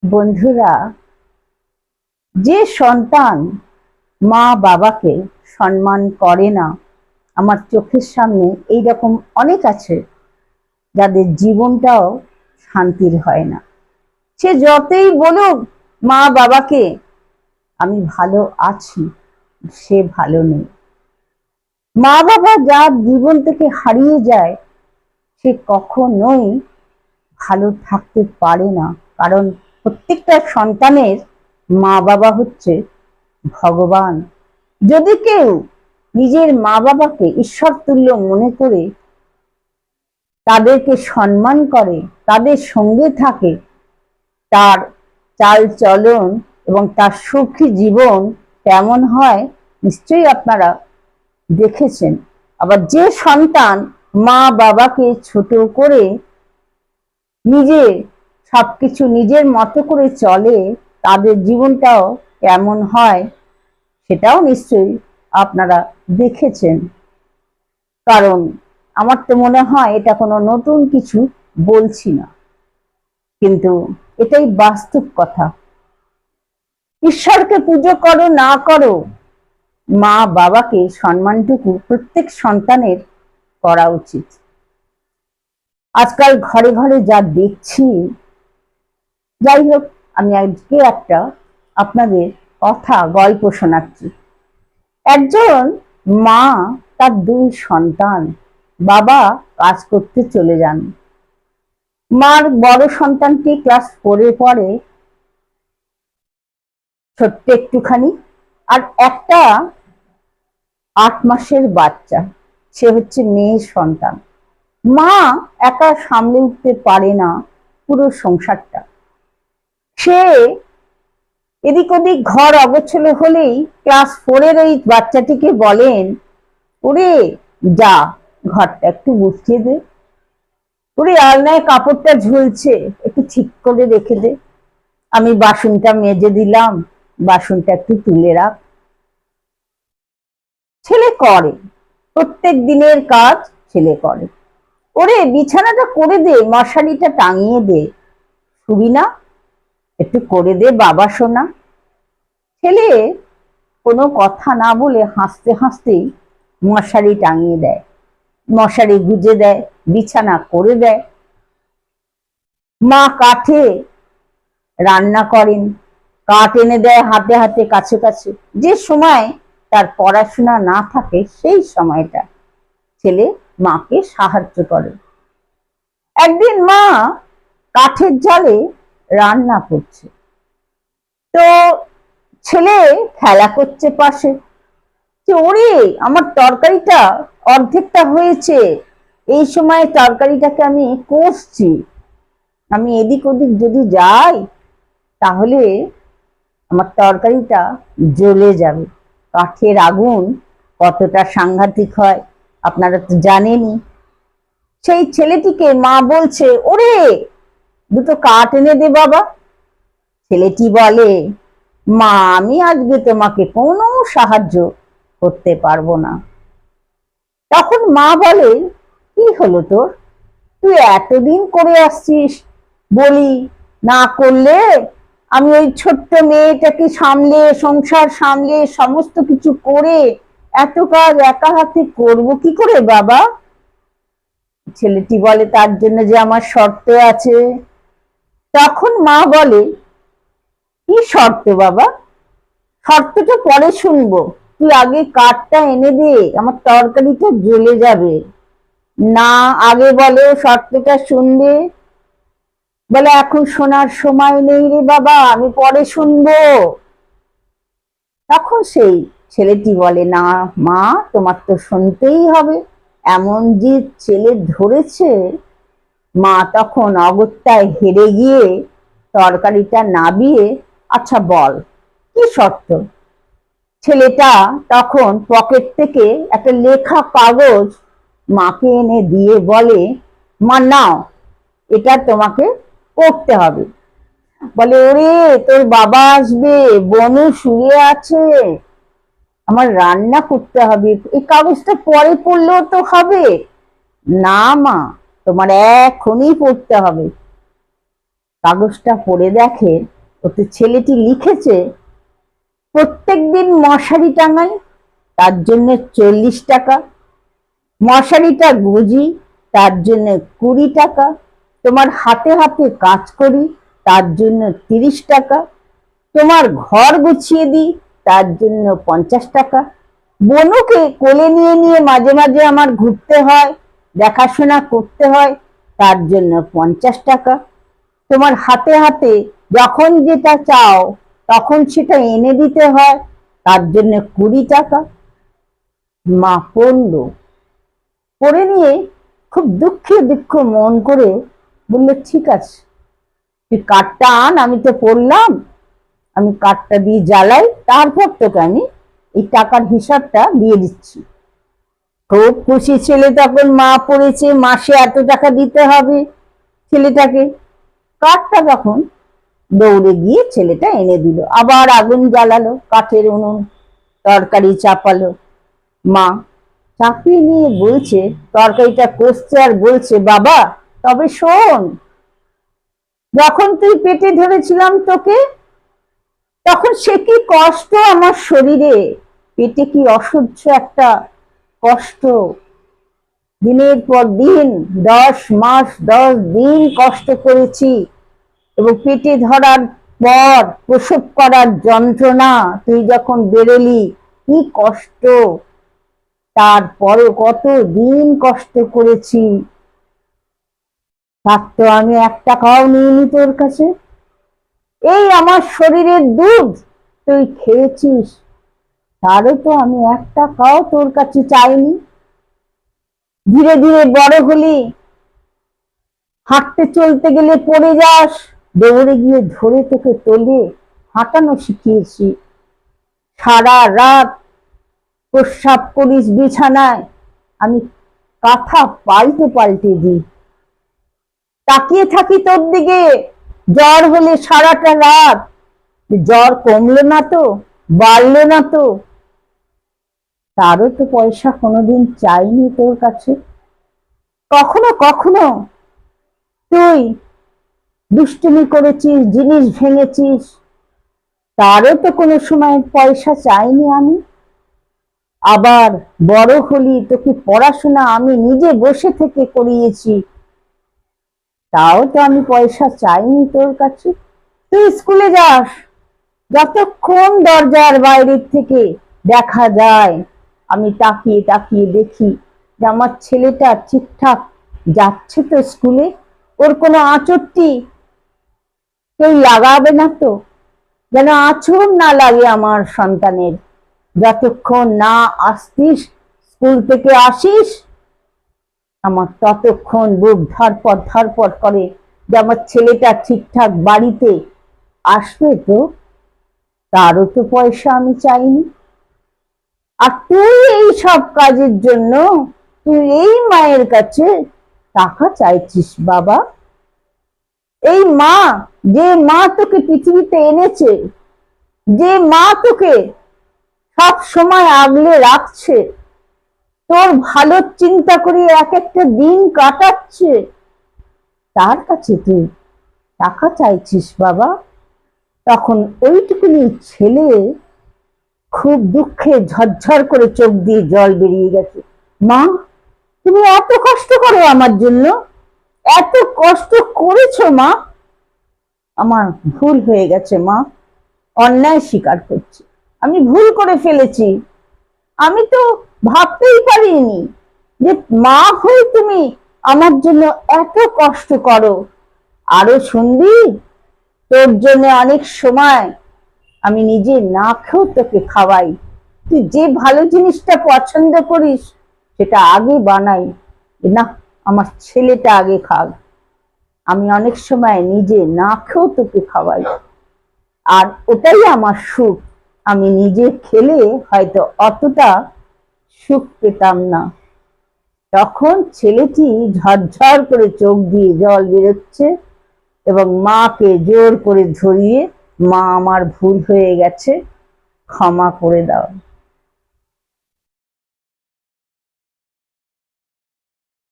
বন্ধুরা, যে সন্তান মা বাবাকে সম্মান করে না, আমার চোখের সামনে এইরকম অনেক আছে যাদের জীবনটাও শান্তির হয় না। সে যতই বলুক মা বাবাকে আমি ভালো আছি, সে ভালো নেই। মা বাবা যার জীবন থেকে হারিয়ে যায় সে কখনোই ভালো থাকতে পারে না। কারণ প্রত্যেকটা সন্তানের মা বাবা হচ্ছে ভগবান। যদি কেউ নিজের মা বাবাকে ঈশ্বর তুল্য মনে করে তাদেরকে সম্মান করে, তাদের সঙ্গে থাকে, তার চাল চলন এবং তার সুখী জীবন কেমন হয় নিশ্চয়ই আপনারা দেখেছেন। আবার যে সন্তান মা বাবাকে ছোট করে নিজে সবকিছু নিজের মতো করে চলে, তাদের জীবনটাও কেমন হয় সেটাও নিশ্চয়ই আপনারা দেখেছেন। কারণ আমার তো মনে হয় এটা কোনো নতুন কিছু বলছি না, কিন্তু এটাই বাস্তব কথা। ঈশ্বরকে পুজো করো না করো, মা বাবাকে সম্মানটুকু প্রত্যেক সন্তানের করা উচিত। আজকাল ঘরে ঘরে যা দেখছি, যাই হোক, আমি আজকে একটা আপনাদের গল্প শোনাচ্ছি। একজন মা তার দুই সন্তান, বাবা কাজ করতে চলে যান। মার বড় সন্তানটি ক্লাস 4-এ পড়ে, ছোট্ট একটুখানি, আর একটা 8 মাসের বাচ্চা, সে হচ্ছে মেয়ের সন্তান। মা একা সামলে উঠতে পারে না পুরো সংসারটা। সে এদিক ওদিক ঘর অগোছালো হলেই ক্লাস 4-এর ওই বাচ্চাটিকে বলেন, ওরে যা ঘরটা একটু গুছিয়ে দে, ওরে আলনায় কাপড়টা ঝুলছে একটু ঠিক করে রেখে দে, আমি বাসনটা মেজে দিলাম, বাসনটা একটু তুলে রাখ। ছেলে করে, প্রত্যেক দিনের কাজ ছেলে করে। ওরে বিছানাটা করে দে, মশারিটা টাঙিয়ে দে, শুবি না, একটু করে দে বাবা সোনা। ছেলে কোনো কথা না বলে হাসতে হাসতেই মশারি টাঙিয়ে দেয়, মশারি গুজে দেয়, বিছানা করে দেয়। মা কাঠে রান্না করেন, কাঠ এনে দেয় হাতে হাতে, কাছে কাছে। যে সময় তার পড়াশোনা না থাকে সেই সময়টা ছেলে মাকে সাহায্য করে। একদিন মা কাঠের জালে রান্না করছে, তো ছেলে খেলা করছে পাশে, যে ওরে আমার তরকারিটা অর্ধেকটা হয়েছে, এই সময় তরকারিটাকে আমি কষছি, আমি এদিক ওদিক যদি যাই তাহলে আমার তরকারিটা জ্বলে যাবে। কাঠের আগুন কতটা সাংঘাতিক হয় আপনারা তো জানেনই। সেই ছেলেটিকে মা বলছে, ওরে দুটো কাঠ এনে দে বাবা। ছেলেটি বলে, মা আমি আজকে তোমাকে কোনো সাহায্য করতে পারবো না। তখন মা বলে, কি হলো তোর, তুই এতদিন করে আসছিস, বলি না করলে আমি ওই ছোট্ট মেয়েটাকে সামলে, সংসার সামলে, সমস্ত কিছু করে এত কাজ একা হাতে করবো কি করে বাবা? ছেলেটি বলে, তার জন্য যে আমার শর্ত আছে। তখন মা বলে, কি শর্ত বাবা? শর্তটা পরে শুনবো, তুই আগে কাঠটা এনে দে, আমার তরকারিটা জ্বলে যাবে। না, আগে বলো শর্তটা শুনবে। বলে, এখন শোনার সময় নেই রে বাবা, আমি পরে শুনবো। তখন সেই ছেলেটি বলে, না মা, তোমার তো শুনতেই হবে, এমন যে ছেলে ধরেছে। মা তখন অগত্যায় হেরে গিয়ে তরকারিটা নাবিয়ে, আচ্ছা বল কি শর্ত? ছেলেটা তখন পকেট থেকে একটা লেখা কাগজ মাকে এনে দিয়ে বলে, মা নাও, এটা তোমাকে করতে হবে। বলে, ওরে তোর বাবা আসবে, বনু শুয়ে আছে, আমার রান্না করতে হবে, এই কাগজটা পরে পড়লেও তো হবে। না মা, তোমার এখনই পড়তে হবে। কাগজটা পড়ে দেখে ওতে ছেলেটি লিখেছে, প্রত্যেকদিন মশারি টাঙাই, তার জন্য 40 টাকা, মশারিটা গুঁজি, তার জন্য 20 টাকা, তোমার হাতে হাতে কাজ করি, তার জন্য 30 টাকা, তোমার ঘর গুছিয়ে দিই, তার জন্য 50 টাকা, বনুকে কোলে নিয়ে নিয়ে মাঝে মাঝে আমার ঘুরতে হয়, দেখাশোনা করতে হয়, তার জন্য 50 টাকা, তোমার হাতে হাতে যখন যেটা চাও তখন সেটা এনে দিতে হয়, তার জন্য 20 টাকা। মা পড়ল, পড়ে নিয়ে খুব দুঃখে দুঃখ মন করে বলল, ঠিক আছে, তুই কাঠটা আন, আমি তো পড়লাম, আমি কাঠটা দিয়ে জ্বালাই, তারপর তোকে আমি এই টাকার হিসাবটা দিয়ে দিচ্ছি। খুব খুশি ছেলে, তখন মা পড়েছে, মাসে এত টাকা দিতে হবে ছেলেটাকে। কাঠটা তখন দৌড়ে গিয়ে ছেলেটা এনে দিল, আবার আগুন জ্বালালো, কাঠের উনুন, তরকারি চাপালো। মা চাপিয়ে নিয়ে বলছে, তরকারিটা কষছে আর বলছে, বাবা তবে শোন, যখন তুই পেটে ধরেছিলাম তোকে, তখন সে কি কষ্ট আমার শরীরে, পেটে কি অসহ্য একটা কষ্ট, দিনের পর দিন 10 মাস 10 দিন কষ্ট করেছি, এবং পেটে ধরার পর প্রসব করার যন্ত্রণা, তুই যখন বেরোলি কি কষ্ট, তারপরে কত দিন কষ্ট করেছি, তার তো আমি 1 টাকাও নিইনি তোর কাছে। এই আমার শরীরের দুধ তুই খেয়েছিস, তারও তো আমি 1 টাকাও তোর কাছে চাইনি। ধীরে ধীরে বড় হলি, হাঁটতে চলতে গেলে পড়ে যাস, দৌড়ে গিয়ে ধরে তোকে তোলে হাঁটানো শিখিয়েছি। সারা রাত প্রস্রাব করিস বিছানায়, আমি কাঁথা পাল্টে পাল্টে দিই, তাকিয়ে থাকি তোর দিকে, জ্বর হলে সারাটা রাত, জ্বর কমলো না তো, বাড়লো না তো, তারও তো পয়সা কোনোদিন চাইনি তোর কাছে। কখনো কখনো তুই দুষ্টুমি করেছিস, জিনিস ভেঙেছিস, তারও তো কোনো সময় পয়সা চাইনি আমি। আবার বড় হলি, তোকে পড়াশোনা আমি নিজে বসে থেকে করিয়েছি, তাও তো আমি পয়সা চাইনি তোর কাছে। তুই স্কুলে যাস, যতক্ষণ দরজার বাইরের থেকে দেখা যায়, আমি তাকিয়ে তাকিয়ে দেখি যে আমার ছেলেটা ঠিকঠাক যাচ্ছে তো স্কুলে, ওর কোনো আঁচড়টি কেউ লাগাবে না তো, যেন আঁচড় না লাগে আমার সন্তানের। যতক্ষণ না আসতিস, স্কুল থেকে আসিস, আমার ততক্ষণ বুক ধরপড় ধরপড় করে যে আমার ছেলেটা ঠিকঠাক বাড়িতে আসবে তো, তারও তো পয়সা আমি চাইনি। আর তুই এই সব কাজের জন্য তুই এই মায়ের কাছে টাকা চাইছিস বাবা। এই মা, যে মা তোকে পৃথিবীতে এনেছে, যে মা তোকে সব সময় আগলে রাখছে, তোর ভালো চিন্তা করে এক একটা দিন কাটাচ্ছে, তার কাছে তুই টাকা চাইছিস বাবা। তখন ওইটুকুনি ছেলে খুব দুঃখে ঝরঝর করে চোখ দিয়ে জল বেরিয়ে গেছে। মা, তুমি এত কষ্ট করো আমার জন্য, এত কষ্ট করেছো মা, আমার ভুল হয়ে গেছে মা, অন্যায় স্বীকার করছি, আমি ভুল করে ফেলেছি, আমি তো ভাবতেই পারিনি যে মা হয়ে তুমি আমার জন্য এত কষ্ট করো। আরো শুনবি, তোর জন্য অনেক সময় আমি নিজে না খেয়েও তোকে খাওয়াই, তুই যে ভালো জিনিসটা পছন্দ করিস সেটা আগে বানাই, না আমার ছেলেটা আগে খাক, আমি অনেক সময় নিজে না খেয়েও তোকে খাওয়াই, আর ওটাই আমার সুখ, আমি নিজে খেলে হয়তো অতটা সুখ পেতাম না। তখন ছেলেটি ঝরঝর করে চোখ দিয়ে জল বেরোচ্ছে এবং মাকে জোর করে ধরিয়ে, মা আমার ভুল হয়ে গেছে, ক্ষমা করে দাও।